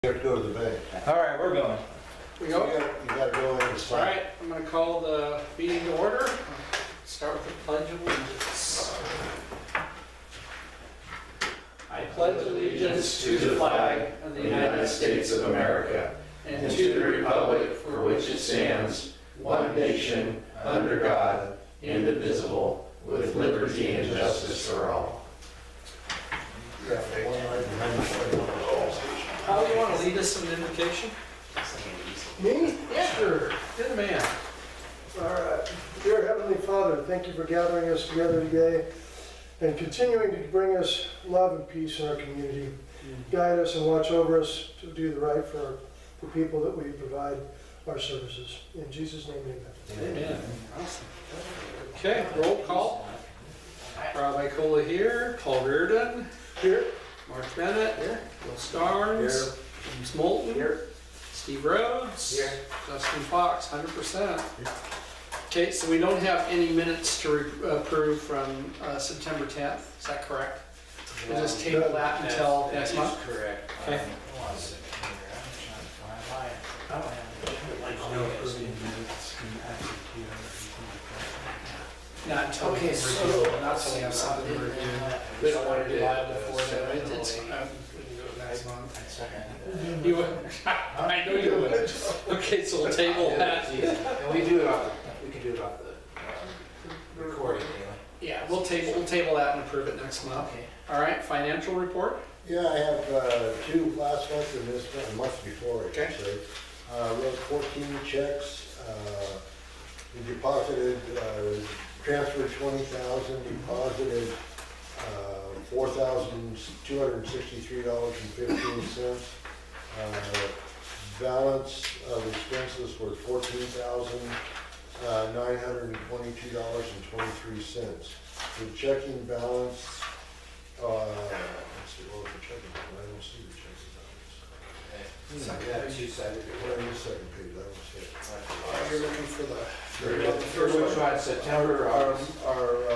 You have to go to the bank. All right, we're going. We You go? gotta go in and All sign. right, I'm gonna call the meeting to order. Start with the pledge of allegiance. I pledge allegiance to the flag of the United States of America and to the republic for which it stands, one nation, under God, indivisible, with liberty and justice for all. How do you want to lead us in an invocation? Me? Yeah. Sure. You're the man. All right. Dear Heavenly Father, thank you for gathering us together today and continuing to bring us love and peace in our community. Guide us and watch over us to do the right for the people that we provide our services. In Jesus' name, amen. Amen. Awesome. Okay, roll call. Rob Icola here, Paul Reardon, Here. Mark Bennett, Bill Starnes, James Moulton, Steve Rhodes, Justin Fox, 100%. Okay, so we don't have any minutes to approve from September 10th, is that correct? We'll just table that until next month? Correct. Okay. Not until we review, not until we have something to review. We don't want to do that before then. It's, we can do it next month. You would, I know you would. Okay, so we'll table that. And we do it off, we can do it off the recording anyway. Yeah, we'll table that and approve it next month. Okay. All right, financial report? Yeah, I have two last month and this month, a month before, I Okay. should say. Wrote 14 checks. We deposited, transferred 20,000, deposited $4,263.15. Balance of expenses were $14,922.23. The checking balance, let's see, what was the checking balance? I don't see the checking balance. Yeah, two-sided. What is the second page? I don't see it. You're looking for the For which one, September or August?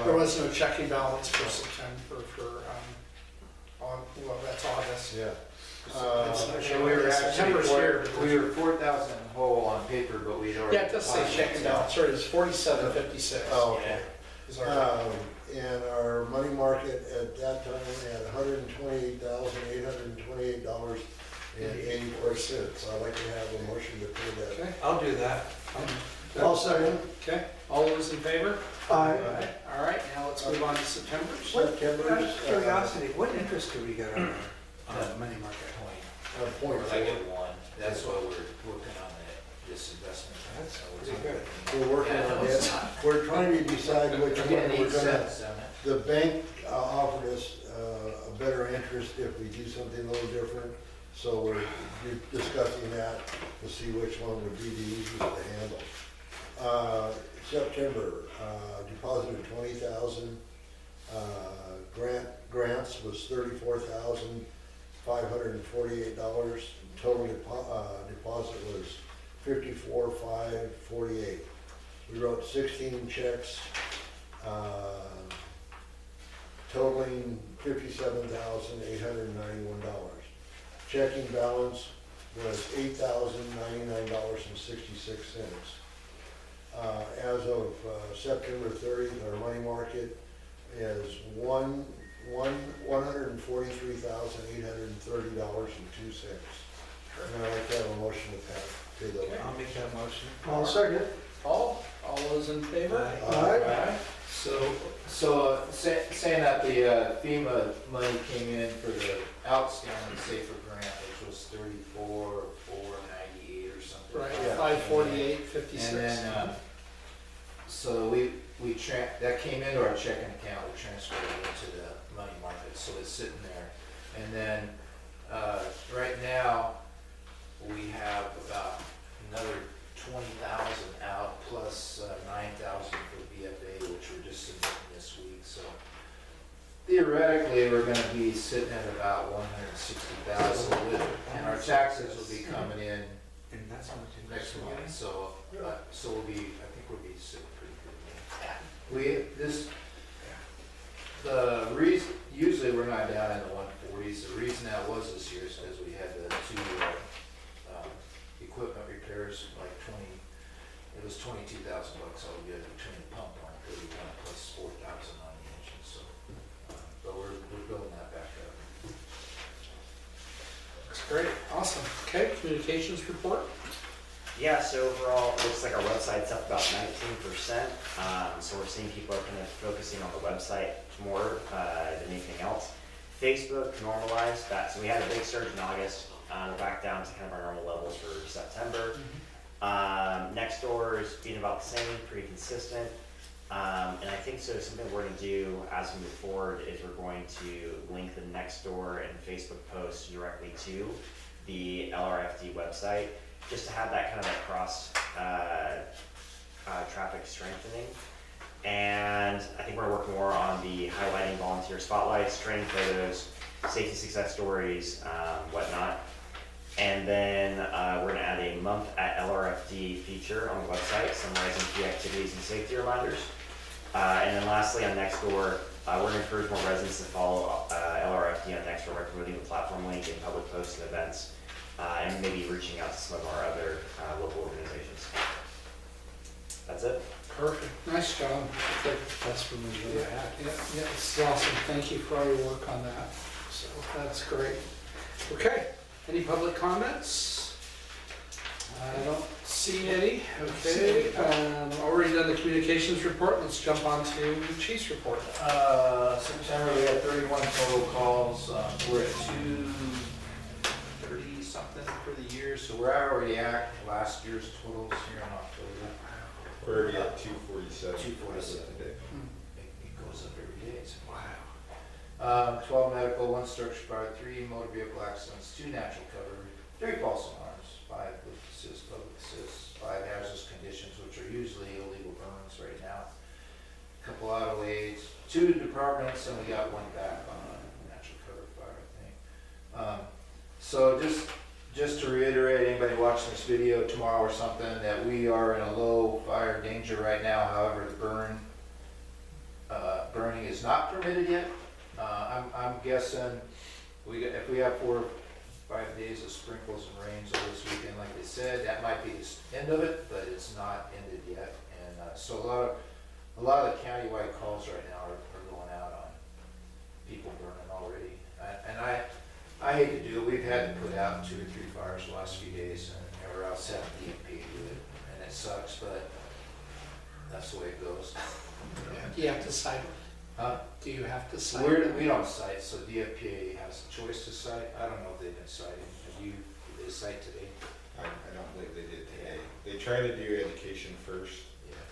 there was no checking balance for September, well, that's August. Yeah. So we were September's here. we were 4,000 whole on paper, but we'd already. Yeah, it does say checking balance, sorry, it's 4756. Oh, okay. Is our- And our money market at that time had $128,828.84. I'd like to have a motion to pay that. Okay, I'll do that. I'll second. okay, all those in favor? Aye. All right, now let's move on to September. September's, Curiosity, what interest do we get on our money market point I get one, that's why we're working on this investment. That's So pretty good. We're working on it. We're trying to decide which We're one getting we're 8 gonna. cents on it. The bank offered us a better interest if we do something a little different. So we're discussing that to see which one would be the easiest to handle. September, deposited 20,000. Grants was $34,548. Total deposit was $54,548. We wrote 16 checks, totaling $57,891. Checking balance was $8,099.66. As of September 30th, our money market is $143,830.02. And I'd like to have a motion to pay those. I'll make that motion. I'll second. All those in favor? Aye. So saying that the FEMA money came in for the outstanding safer grant, which was 34,498 or something. Right, Yeah. 548.56. And then, so that came into our checking account, we transferred it into the money market, so it's sitting there. And then, right now, we have about another 20,000 out plus 9,000 for BFA, which we're just submitting this week, so theoretically, we're gonna be sitting at about 160,000, and our taxes will be coming in And that's how much next interest we're month, getting? so we'll be, I think we'll be sitting pretty good. Usually we're not down in the 140s, the reason that was this year is because we had the 2 looks all good between the pump on 31 plus 4,000 on the engine, so, but we're building that back up. That's great, awesome. Okay, communications report? Yeah, so overall, it looks like our website's up about 19%. So we're seeing people are kind of focusing on the website more than anything else. Facebook normalized that, so we had a big surge in August. We're back down to kind of our normal levels for September. Nextdoor is being about the same, pretty consistent. And I think so something we're going to do as we move forward is we're going to link the Nextdoor and Facebook posts directly to the LRFD website, just to have that kind of like cross traffic strengthening. And I think we're working more on the highlighting volunteer spotlights, training photos, safety success stories, whatnot. And then we're going to add a month at LRFD feature on the website, summarizing key activities and safety reminders. And then lastly, on Nextdoor, we're going to encourage more residents to follow LRFD on Nextdoor by promoting the platform link in public posts and events, and maybe reaching out to some of our other local organizations. That's it. Perfect, nice job. That's really Yeah, good. yeah, it's awesome. Thank you for all your work on that. So that's great. Okay, any public comments? I don't see any. Okay, already done the communications report. Let's jump on to the chief's report. September, we had 31 total calls. We're at 230 something for the year, so we're already at last year's totals here in October. We're already at 247. 247. Today. It goes up every day. It's wow. 12 medical, 1 structure fire, 3 motor vehicle accidents, 2 natural cover, 3 false alarms, 5 leak assist, public assist, 5 hazardous conditions, which are usually illegal burns right now. A couple auto aids, 2 departments, and we got 1 back on a natural cover fire, I think. So just to reiterate, anybody watching this video tomorrow or something, that we are in a low fire danger right now. However, the burning is not permitted yet. I'm guessing if we have 4 or 5 days of sprinkles and rains over this weekend, like they said, that might be the end of it, but it's not ended yet. And so a lot of the countywide calls right now are going out on people burning already. And I hate to do it. We've had to put out 2 or 3 fires the last few days, and we're out 7 DMP to it, and it sucks, but that's the way it goes. Do you have to cite? Huh? Do you have to cite? We don't cite, so DFPA has a choice to cite. I don't know if they've been citing. Did they cite today? I don't believe they did today. They try to do education first, Yeah.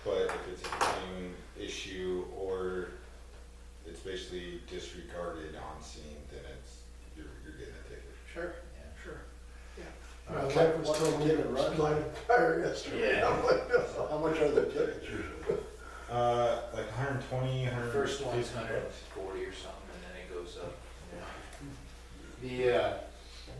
but if it's a continuing issue or it's basically disregarded on scene, then you're getting a ticket. Sure, Yeah. sure. My wife was telling me it was blinded fire yesterday. Yeah. I'm like, no. How much are the tickets usually? Like 120, 150. First one's 140 or something, and then it goes up. Yeah.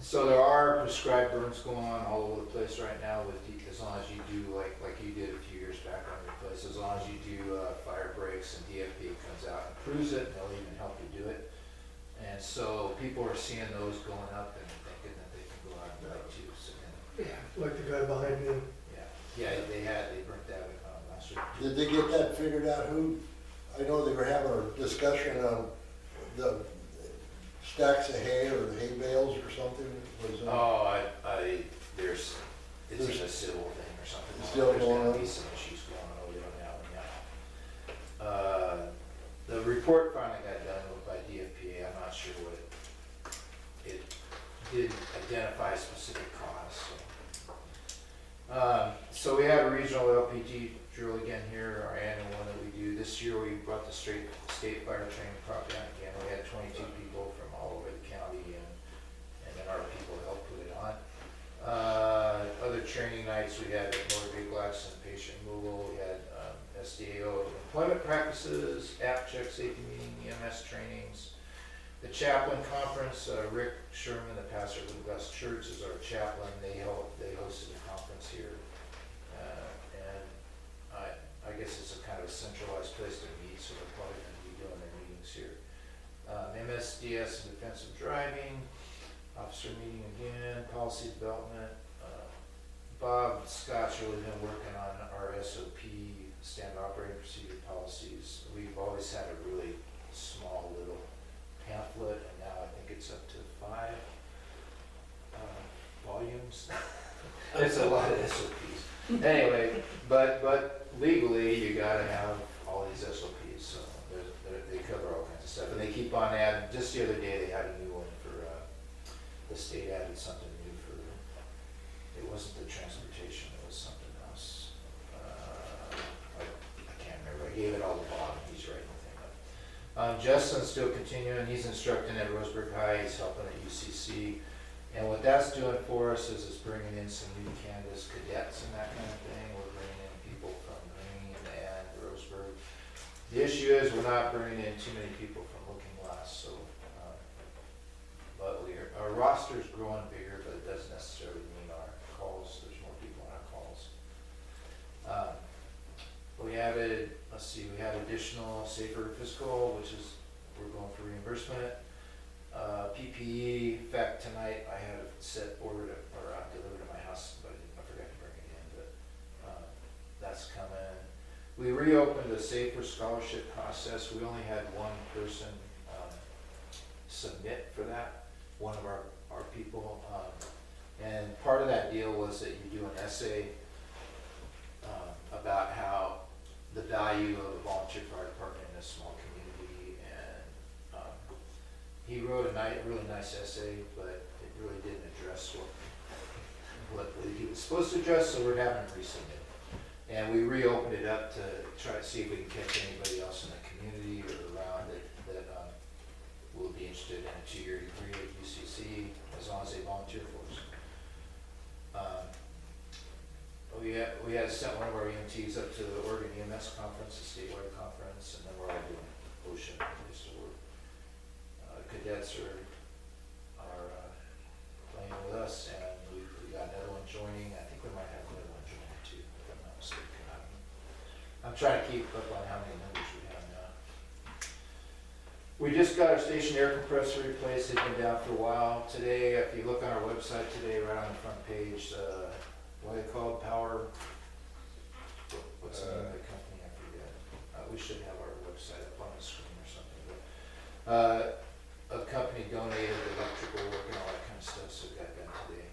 So there are prescribed burns going on all over the place right now with as long as you do like you did a few years back on your place, as long as you do fire breaks and DFP comes out and proves it, they'll even help you do it. And so people are seeing those going up and thinking that they can go out and fight too. So, Yeah. Like the guy behind me. yeah, they burnt that last week. Did they get that figured out? I know they were having a discussion on the stacks of hay or the hay bales or something. Oh, it's a civil thing or something. It's still There's going gonna on? be some issues going on over there now, yeah. The report finally got done by DFPA. I'm not sure what it did identify specific cause. So we have a regional LPG drill again here, our annual one that we do. This year we brought the state fire training prop down again. We had 22 people from all over the county and then our people helped put it on. Other training nights we had motor vehicle accident, patient removal, we had SDAO employment practices, app check, safety meeting, EMS trainings. The chaplain conference, Rick Sherman, the pastor of Lookingglass Church, is our chaplain. They hosted a conference here. And I guess it's a kind of a centralized place to meet, so they're probably going to be doing their meetings here. MSDS and defensive driving, officer meeting again, policy development, Bob Scott's really been working on our SOP, standard operating procedure policies. We've always had a really small little pamphlet, and now I think it's up to 5 volumes. It's a lot of SOPs. Anyway, but legally, you gotta have all these SOPs, so they cover all kinds of stuff. And they keep on adding, just the other day, they had a new one for, the state added something new for, it wasn't the transportation, it was something else. I can't remember, I gave it all to Bob, he's writing the thing up. Justin's still continuing, he's instructing at Roseburg High, he's helping at UCC. And what that's doing for us is it's bringing in some new Canvas cadets and that kind of thing. We're bringing in people from Green and Roseburg. The issue is we're not bringing in too many people from Lookingglass, so, but our roster's growing bigger, but it doesn't necessarily mean our calls, there's more people on our calls. We added, let's see, we had additional safer physical, which is, we're going for reimbursement. PPE, in fact, tonight I had a set ordered or delivered to my house, but I forgot to bring it in, but that's coming. We reopened the safer scholarship process. We only had one person submit for that, one of our people. And part of that deal was that you do an essay about how the value of a volunteer fire department in a small community, and he wrote a really nice essay, but it really didn't address what he was supposed to address, so we're having him resubmit. And we reopened it up to try to see if we can catch anybody else in the community or around that will be interested in a 2-year degree at UCC, as long as they volunteer for us. We had sent one of our EMTs up to the Oregon EMS conference, the statewide conference, and then we're all doing ocean. So cadets are playing with us, and we got another one joining. I think we might have another one joining too, if I'm not mistaken. I'm trying to keep up on how many members we have now. We just got our station air compressor replaced. It's been down for a while. Today, if you look on our website today, right on the front page, what are they called? Power? What's the name of the company? I forget. We should have our website up on the screen or something. But, a company donated electrical work and all that kind of stuff, so we got done today.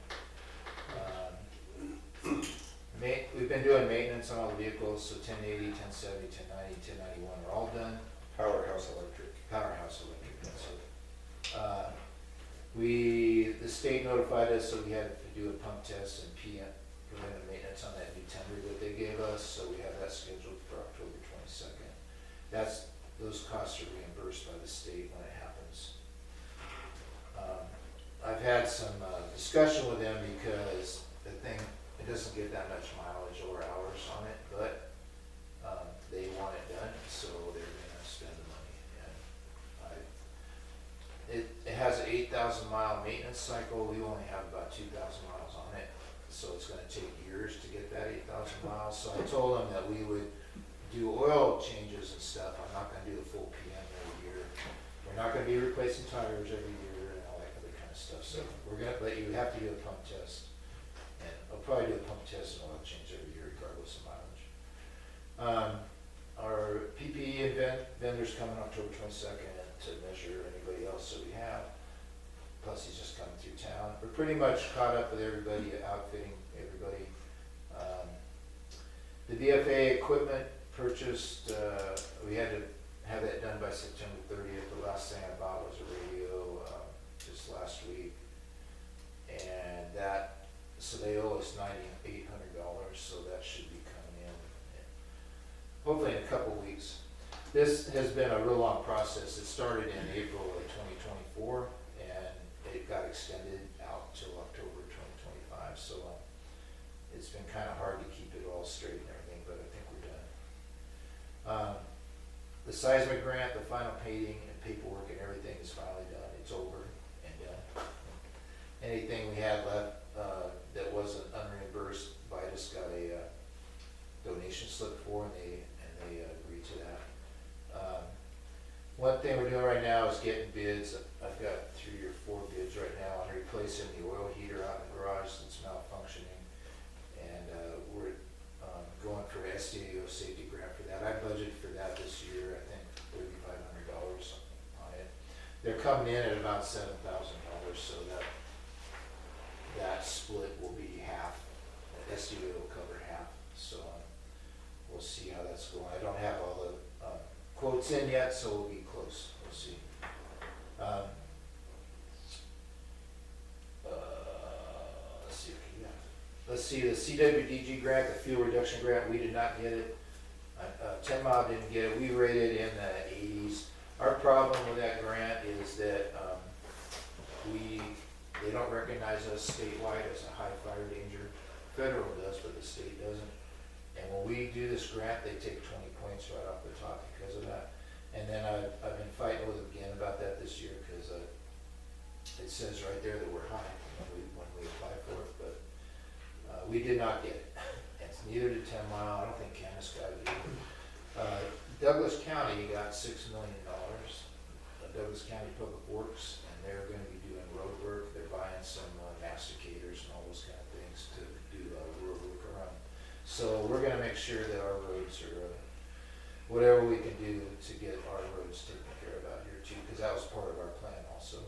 We've been doing maintenance on all the vehicles, so 1080, 1070, 1090, 1091 are all done. Powerhouse Electric. Powerhouse Electric, that's it. The state notified us, so we had to do a pump test and preventive maintenance on that new tender that they gave us, so we have that scheduled for October 22nd. Those costs are reimbursed by the state when it happens. I've had some discussion with them because the thing, it doesn't get that much mileage or hours on it, but they want it done, so they're gonna spend the money. And it has an 8,000 mile maintenance cycle. We only have about 2,000 miles on it, so it's gonna take years to get that 8,000 miles. So I told them that we would do oil changes and stuff. I'm not gonna do the full PM every year. We're not gonna be replacing tires every year and all that other kind of stuff. So we're gonna let you have to do a pump test, and I'll probably do a pump test and oil change every year regardless of mileage. Our PPE vendor's coming October 22nd to measure anybody else that we have. Plus he's just coming through town. We're pretty much caught up with everybody, outfitting everybody. The VFA equipment purchased, we had to have that done by September 30th. The last thing I bought was a radio just last week. And so they owe us $9,800, so that should be coming in hopefully in a couple weeks. This has been a real long process. It started in April of 2024, and it got extended out till October 2025. So it's been kind of hard to keep it all straight and everything, but I think we're done. The seismic grant, the final painting and paperwork and everything is finally done. It's over and done. Anything we had left that wasn't unreimbursed, Vitus got a donation slip for, and they agreed to that. One thing we're doing right now is getting bids. I've got 3 or 4 bids right now on replacing the oil heater out in the garage that's malfunctioning, and coming in at about $7,000, so that split will be half. The SDA will cover half, so we'll see how that's going. I don't have all the quotes in yet, so we'll be close. We'll see. Let's see, the CWDG grant, the fuel reduction grant, we did not get it. 10 Mile didn't get it. We rated in the 80s. Our problem with that grant is that they don't recognize us statewide as a high fire danger. Federal does, but the state doesn't. And when we do this grant, they take 20 points right off the top because of that. And then I've been fighting with them again about that this year because it says right there that we're high when we apply for it, but we did not get it. And neither did 10 Mile. I don't think Camas got it either. Douglas County got $6 million. Douglas County Public Works, and they're going to be doing road work. They're buying some masticators and all those kind of things to do road work around. So we're going to make sure that our roads are, whatever we can do to get our roads taken care of out here too, because that was part of our plan also.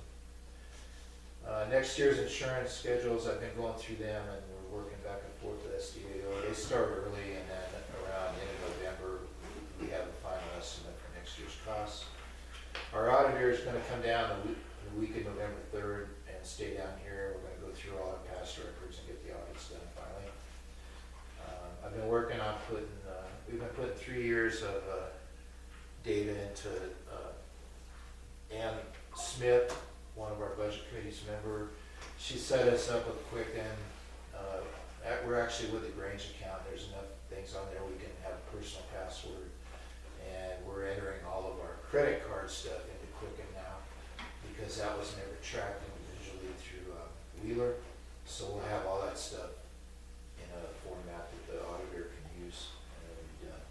Next year's insurance schedules, I've been going through them and we're working back and forth with SDAO. They start early and then around the end of November, we have a final estimate for next year's costs. Our auditor is going to come down the week of November 3rd and stay down here. We're going to go through all our past records and get the audits done finally. I've been working on we've been putting 3 years of data into Ann Smith, one of our budget committee's member. She set us up with Quicken. We're actually with the Grange account. There's enough things on there we can have a personal password. And we're entering all of our credit card stuff into Quicken now because that was never tracked individually through Wheeler. So we'll have all that stuff in a format that the auditor can use and it'll be done.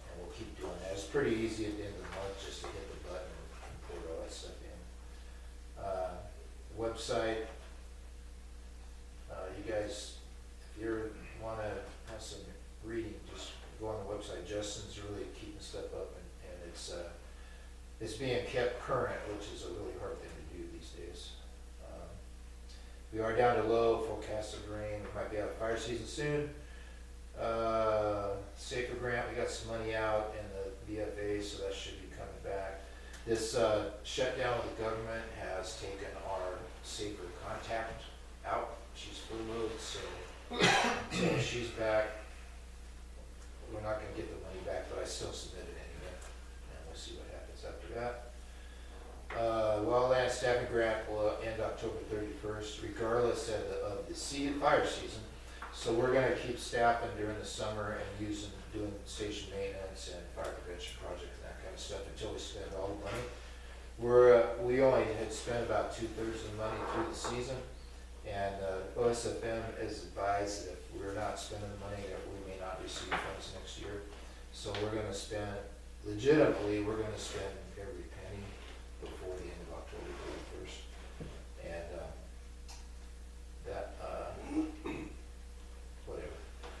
And we'll keep doing that. It's pretty easy at the end of the month just to hit the button and put all that stuff in. Website, you guys, if you want to have some reading, just go on the website. Justin's really keeping stuff up and it's being kept current, which is a really hard thing to do these days. We are down to low, forecast of rain. We might be out of fire season soon. Safer grant, we got some money out in the BFA, so that should be coming back. This shutdown of the government has taken our safer contact out. She's furloughed, so she's back. We're not going to get the money back, but I still submitted anyway, and we'll see what happens after that. Wildland staffing grant will end October 31st, regardless of the fire season. So we're going to keep staffing during the summer and doing station maintenance and fire prevention projects and that kind of stuff until we spend all the money. We only had spent about 2/3 of the money through the season, and OSFM is advised that if we're not spending the money, that we may not receive funds next year. So we're going to spend, legitimately, we're going to spend every penny before the end of October 31st. And whatever.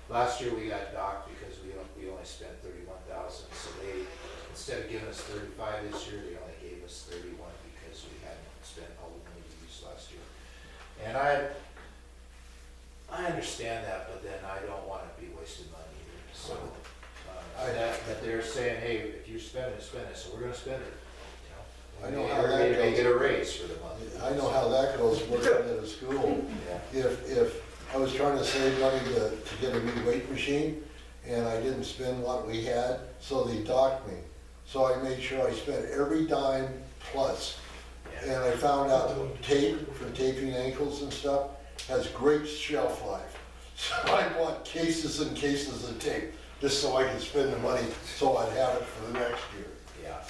Last year we got docked because we only spent $31,000. So they, instead of giving us 35 this year, they only gave us 31 because we hadn't spent all the money we used last year. And I understand that, but then I don't want to be wasting money either. So that they're saying, hey, if you spend it, spend it. So we're going to spend it. I know how that goes. They get a raise for the month. I know how that goes working at a school. Yeah. If I was trying to save money to get a new weight machine and I didn't spend what we had, so they docked me. So I made sure I spent every dime plus. And I found out tape for taping ankles and stuff has great shelf life. So I bought cases and cases of tape just so I could spend the money so I'd have it for the next year. Yeah.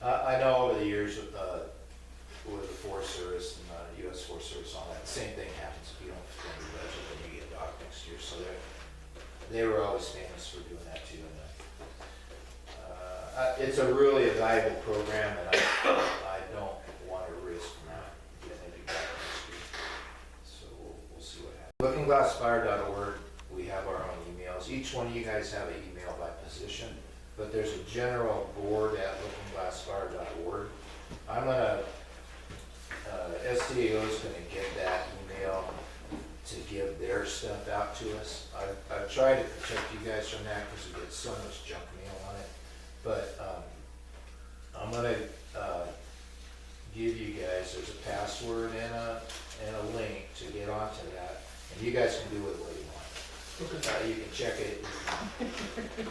I know over the years with the Forest Service and U.S. Forest Service, all that, the same thing happens if you don't spend your budget when you get docked next year. So they were always famous for doing that too. And it's a really valuable program, and I don't want to risk not getting it back next year. So we'll see what happens. Lookingglassfire.org, we have our own emails. Each one of you guys have an email by position, but there's a general board at lookingglassfire.org, I'm gonna, SDAO is gonna get that email to give their stuff out to us. I've tried to protect you guys from that because we get so much junk mail on it. But, I'm gonna, give you guys, there's a password and a link to get onto that, and you guys can do with it what you want. You can check it,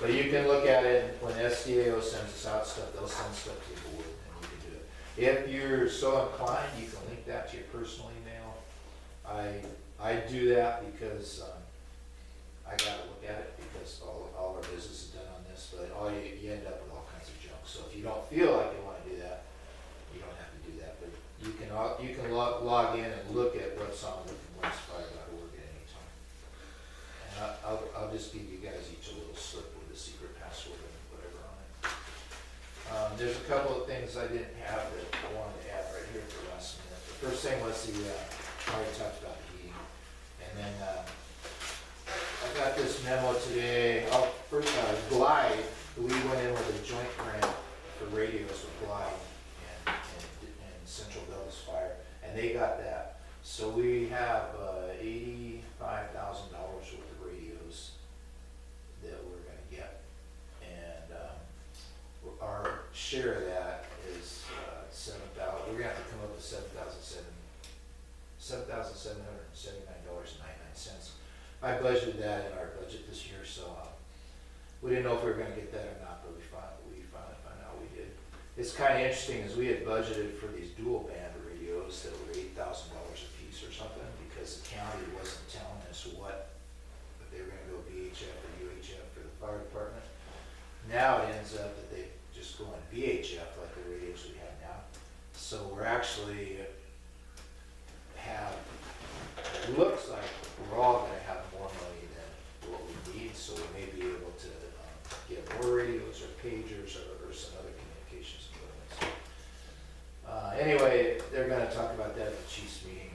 but you can look at it, when SDAO sends us out stuff, they'll send stuff to the board, and you can do it. If you're so inclined, you can link that to your personal email. I do that because, I gotta look at it, because all our business is done on this, but you end up with all kinds of junk. So if you don't feel like you wanna do that, you don't have to do that, but you can log in and look at what's on Lookingglass.org at any time. And I'll just give you guys each a little slip with a secret password and whatever on it. There's a couple of things I didn't have that I wanted to add right here at the last minute. The first thing was I already talked about the heating, and then I got this memo today. First, Glide, we went in with a joint grant for radios with Glide and Central Douglas Fire, and they got that. So we have $85,000 worth of radios that we're gonna get, and our share of that is $7,000. We're gonna have to come up with $7,779.99. I budgeted that in our budget this year, so we didn't know if we were gonna get that or not, but we finally found out we did. It's kind of interesting, is we had budgeted for these dual band radios that were $8,000 a piece or something, because the county wasn't telling us what, if they were gonna go VHF or UHF for the fire department. Now it ends up that they just go on VHF like the radios we have now. So we're actually it looks like we're all gonna have more money than what we need, so we may be able to get more radios or pagers or some other communications equipment. Anyway, they're gonna talk about that at the Chiefs meeting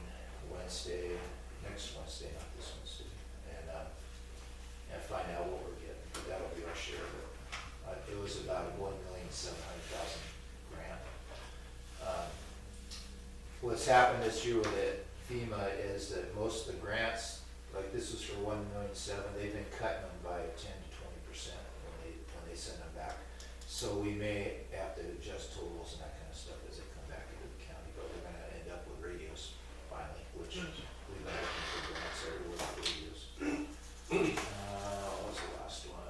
next Wednesday, not this Wednesday, and find out what we're getting. That'll be our share of it. It was about $1,700,000 grant. What's happened this year with it, FEMA, is that most of the grants, like this was for $1,700,000, they've been cutting them by 10 to 20% when they send them back. So we may have to adjust totals and that kind of stuff as they come back into the county, but we're gonna end up with radios finally, which we've been looking for grants everywhere for radios. What was the last one?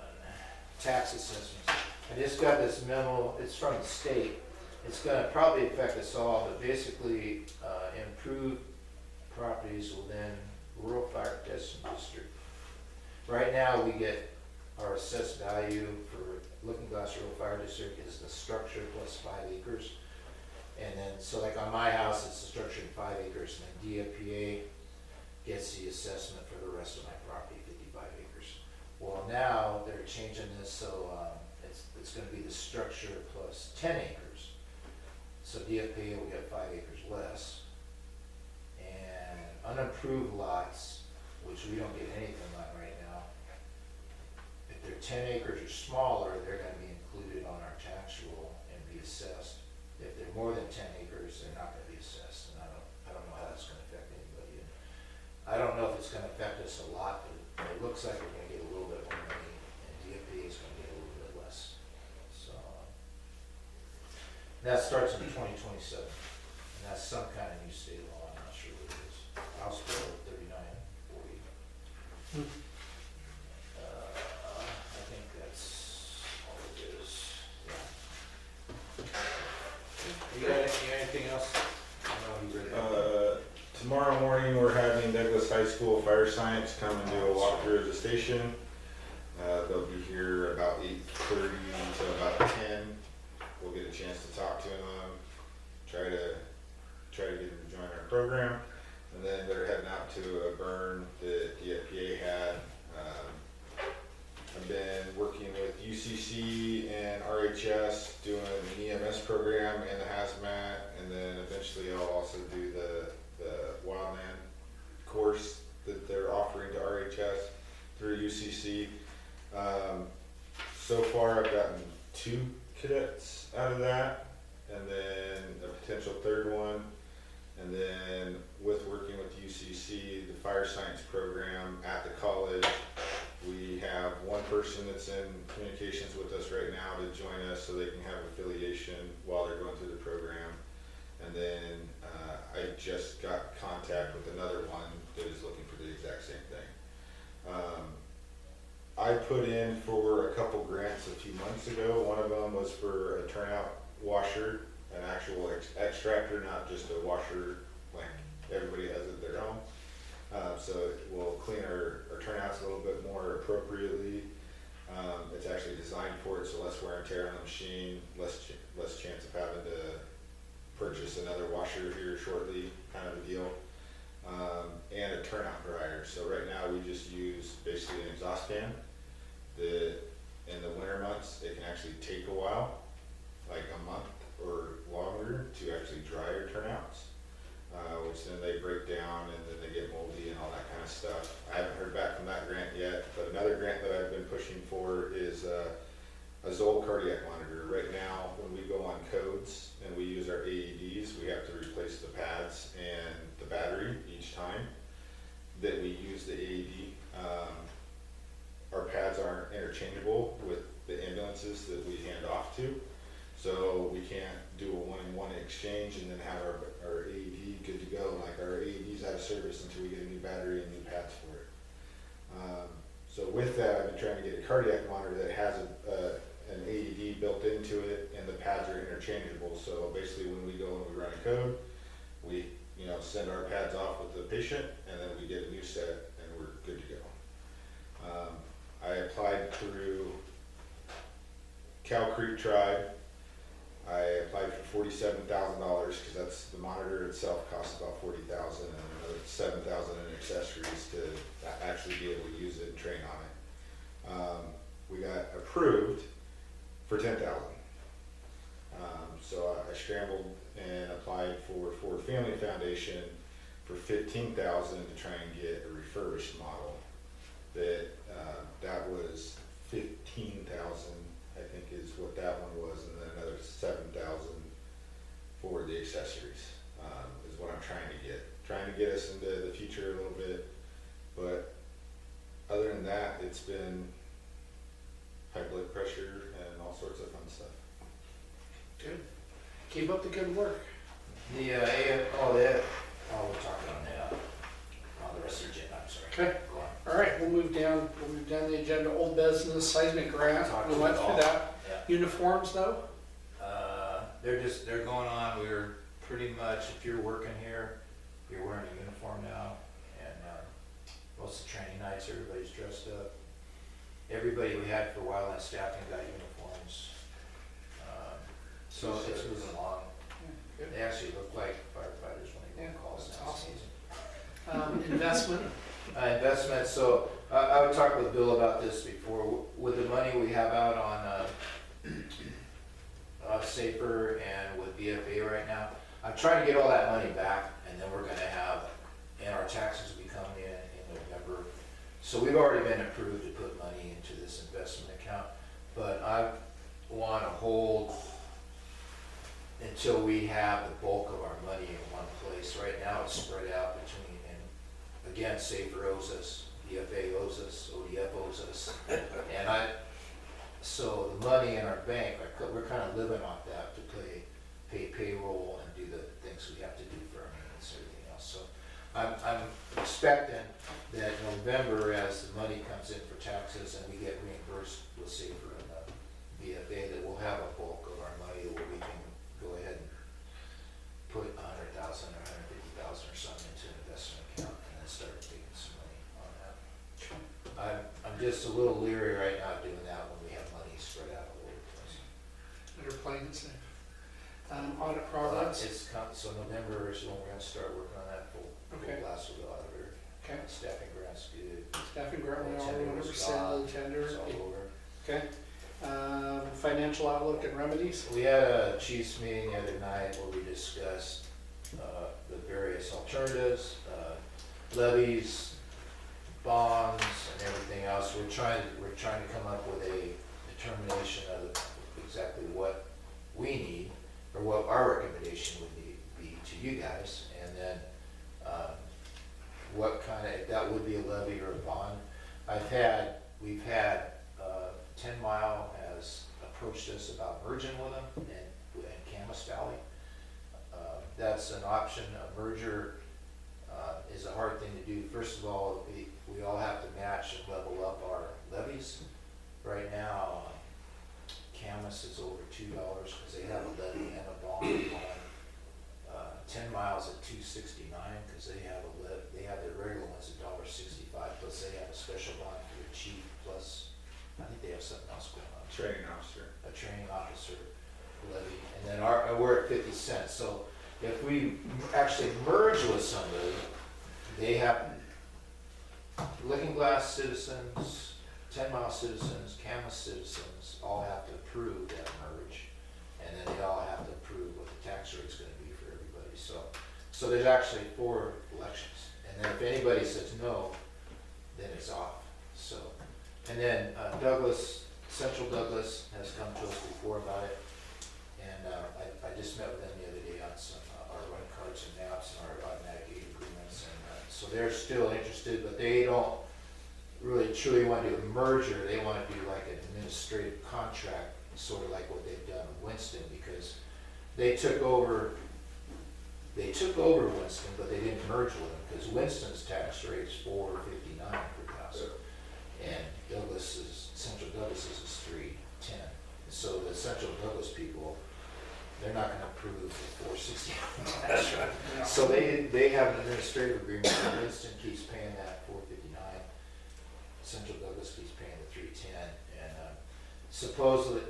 Tax assessments. I just got this memo, it's from the state. It's gonna probably affect us all, but basically, improved properties will then rural fire protection district. Right now, we get our assessed value for Lookingglass Rural Fire District is the structure plus 5 acres. And then, so like on my house, it's the structure and 5 acres, and then DFPA gets the assessment for the rest of my property, 55 acres. Well, now they're changing this, so it's gonna be the structure plus 10 acres. So DFPA will get 5 acres less. And unimproved lots, which we don't get anything on right now, if they're 10 acres or smaller, they're gonna be included on our tax roll and be assessed. If they're more than 10 acres, they're not gonna be assessed, and I don't know how that's gonna affect anybody. I don't know if it's gonna affect us a lot, but it looks like we're gonna get a little bit more money, and DFPA is gonna get a little bit less. So, that starts in 2027, and that's some kind of new state law, I'm not sure what it is. House Bill 3940. I think that's all it is, yeah. You got anything else? I know you ready. Tomorrow morning, we're having Douglas High School Fire Science come and do a walkthrough of the station. They'll be here about 8:30 to about 10. We'll get a chance to talk to them, try to get them to join our program, and then they're heading out to a burn that DFPA had. I've been working with UCC and RHS doing an EMS program and the hazmat, and then eventually I'll also do the wildland course that they're offering to RHS through UCC. So far I've gotten 2 cadets out of that, and then a potential third one. And then with working with UCC, the fire science program at the college, we have one person that's in communications with us right now to join us so they can have affiliation while they're going through the program. And then I just got contact with another one that is looking for the exact same thing. I put in for a couple grants a few months ago. One of them was for a turnout washer, an actual extractor, not just a washer like everybody has at their home. So it will clean our turnouts a little bit more appropriately. It's actually designed for it, so less wear and tear on the machine, less chance of having to purchase another washer here shortly, kind of a deal. And a turnout dryer. So right now we just use basically an exhaust fan that in the winter months, it can actually take a while, like a month or longer to actually dry your turnouts, which then they break down and then they get moldy and all that kind of stuff. I haven't heard back from that grant yet, but another grant that I've been pushing for is a Zoll cardiac monitor. Right now, when we go on codes and we use our AEDs, we have to replace the pads and the battery each time that we use the AED. Our pads aren't interchangeable with the ambulances that we hand off to. So we can't do a one-in-one exchange and then have our AED good to go. Like our AED's out of service until we get a new battery and new pads for it. So with that, I've been trying to get a cardiac monitor that has an AED built into it, and the pads are interchangeable. So basically when we go and we run a code, we send our pads off with the patient, and then we get a new set and we're good to go. I applied through Cow Creek Tribe. I applied for $47,000 because that's the monitor itself costs about $40,000 and another $7,000 in accessories to actually be able to use it and train on it. We got approved for $10,000. So I scrambled and applied for Ford Family Foundation for $15,000 to try and get a refurbished model. That was $15,000, I think is what that one was, and then another $7,000 for the accessories is what I'm trying to get us into the future a little bit. But other than that, it's been high blood pressure and all sorts of fun stuff. Good. Keep up the good work. We're talking on the rest of the agenda, I'm sorry. Okay. Go on. All right, we'll move down the agenda. Old business, seismic grant. We went through that. Yeah. Uniforms though? They're going on. We're pretty much, if you're working here, you're wearing a uniform now. And most of the training nights, everybody's dressed up. Everybody we had for a while in staffing got uniforms. So it's moving along. Good. They actually look like firefighters when they go on calls That's now. awesome. Investment. Investment, so I would talk with Bill about this before. With the money we have out on SAFER and with BFA right now, I'm trying to get all that money back, and then we're gonna have, and our taxes will be coming in November. So we've already been approved to put money into this investment account, but I want to hold until we have the bulk of our money in one place. Right now it's spread out between, and again, SAFER owes us, BFA owes us, ODF owes us. And so the money in our bank, we're kind of living off that to pay payroll and do the things we have to do for our maintenance and everything else. So I'm expecting that November, as the money comes in for taxes and we get reimbursed with SAFER and the BFA, that we'll have a bulk of our money where we can go ahead and put $100,000 or $150,000 or something into an investment account and then start taking some money on that. I'm just a little leery right now doing that when we have money spread out all over the place. Better plain and safe. Audit progress. So November is when we're gonna start working on that full blast with the auditor. Okay. Staffing grant's good. Staffing grant, we Tender all was 100% of the gone. tender. It's all over. Okay. Financial outlook and remedies. We had a chiefs meeting the other night where we discussed the various alternatives, levies, bonds, and everything else. We're trying to come up with a determination of exactly what we need or what our recommendation would be to you guys, and then, what kind of, if that would be a levy or a bond. We've had 10 Mile has approached us about merging with them in Camas Valley. That's an option. A merger is a hard thing to do. First of all, we all have to match and level up our levies. Right now, Camas is over $2 because they have a levy and a bond on 10 Miles at $2.69 because they have their regular ones at $1.65, plus they have a special bond for the chief, plus I think they have something else going on. Training officer. A training officer levy, and then we're at 50 cents. So if we actually merge with somebody, they have Lookingglass citizens, 10 Mile citizens, Camas citizens all have to approve that merge, and then they all have to approve what the tax rate's going to be for everybody. So there's actually 4 elections, and then if anybody says no, then it's off. So, and then Central Douglas has come to us before about it, and I just met with them the other day on some our run cards and maps and our automatic aid agreements, and so they're still interested, but they don't really truly want to do a merger. They want to do like an administrative contract, sort of like what they've done with Winston, because they took over Winston, but they didn't merge with them, because Winston's tax rate is $4.59 per thousand, and Central Douglas's is $3.10. So the Central Douglas people, they're not going to approve the $4.60 tax rate. Yeah. So they have an administrative agreement, and Winston keeps paying that $4.59. Central Douglas keeps paying the $3.10, and supposedly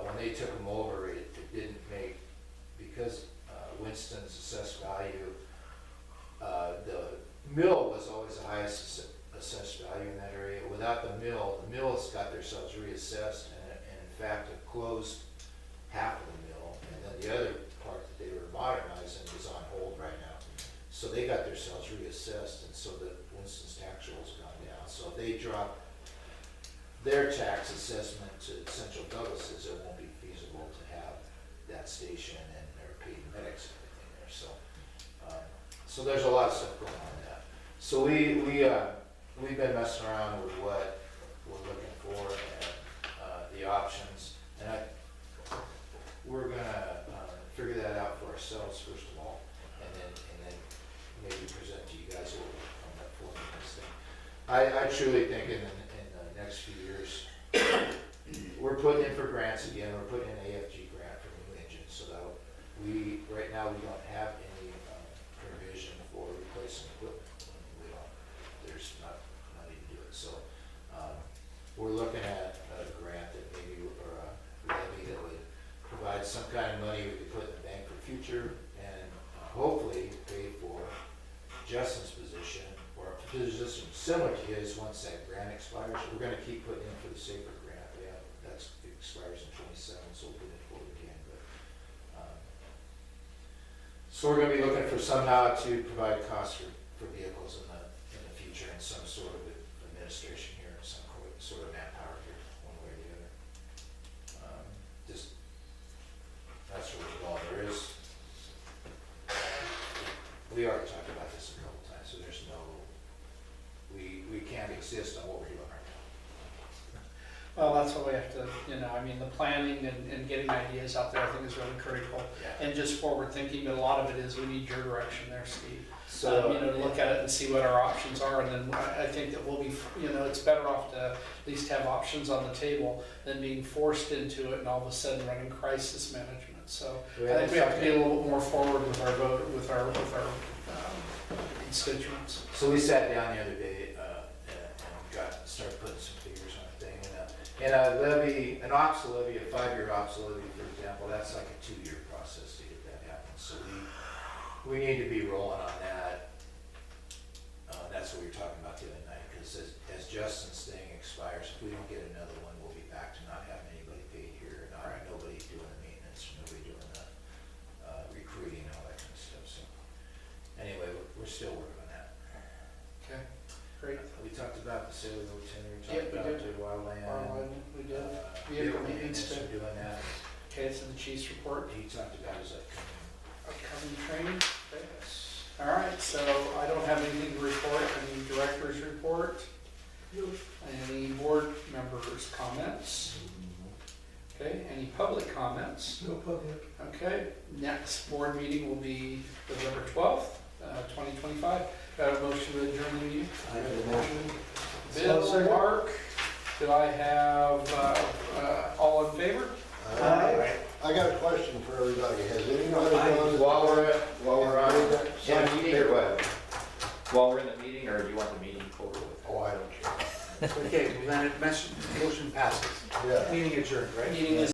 when they took them over, it didn't make, because Winston's assessed value, the mill was always the highest assessed value in that area. Without the mill's got themselves reassessed, and in fact have closed half of the mill, and then the other part that they were modernizing is on hold right now. So they got themselves reassessed, and so the Winston's tax roll's gone down. So if they drop their tax assessment to Central Douglas's, it won't be feasible to have that station and their paid medics and everything there. So there's a lot of stuff going on in that. So we've been messing around with what we're looking for and the options, and we're gonna figure that out for ourselves first of all, and then maybe present to you guys what we're coming up for the next thing. I truly think in the next few years, we're putting in for grants again. We're putting in an AFG grant for new engines, so that right now we don't have any provision for replacing equipment. There's not money to do it. So we're looking at a grant that maybe, or a levy that would provide some kind of money we could put in the bank for future, and hopefully pay for Justin's position, or a position similar to his once that grant expires. We're going to keep putting in for the safer grant. That expires in 27, so we'll put it forward again. But so we're going to be looking for somehow to provide costs for vehicles in the future, and some sort of administration here, some sort of manpower here, one way or the other. That's where we're going. We already talked about this a couple times, so there's we can't exist on what we're doing right now. Well, that's what we have to, the planning and getting ideas out there, I think is really critical. Yeah. And just forward thinking, but a lot of it is we need your direction there, Steve. So To look at it and see what our options are, and then I think that we'll be, it's better off to at least have options on the table than being forced into it and all of a sudden running crisis management. So I think we have to be a little bit more forward with our vote, with our constituents. So we sat down the other day and started putting some figures on a thing. And a levy, an ops levy, a 5-year ops levy, for example, that's like a 2-year process to get that happen. So we need to be rolling on that. That's what we were talking about the other night, because as Justin's thing expires, if we don't get another one, we'll be back to not having anybody paid here, nobody doing the maintenance, nobody doing the recruiting and all that kind of stuff. So anyway, we're still working on that. Okay, great. We talked about the sale of the tender, we Yep, talked we about did. the wildland. We did. Vehicle maintenance, too. we're doing that. Okay, so the chief's report, He talked about his upcoming training. Okay. All right, so I don't have anything to report. Any director's report? Any board members' comments? Okay, any public comments? No public. Okay, next board meeting will be November 12th, 2025. Got a motion to adjourn the meeting? I have a motion. I'll Bill, second. Mark, do I have all in favor? Aye. I got a question for everybody. Has anybody gone? While we're on, Yeah, the meeting, or what? While we're in the meeting, or do you want the meeting over with? Oh, I don't care. Okay, well then motion passes. Yeah. Meeting adjourned, right? Meeting is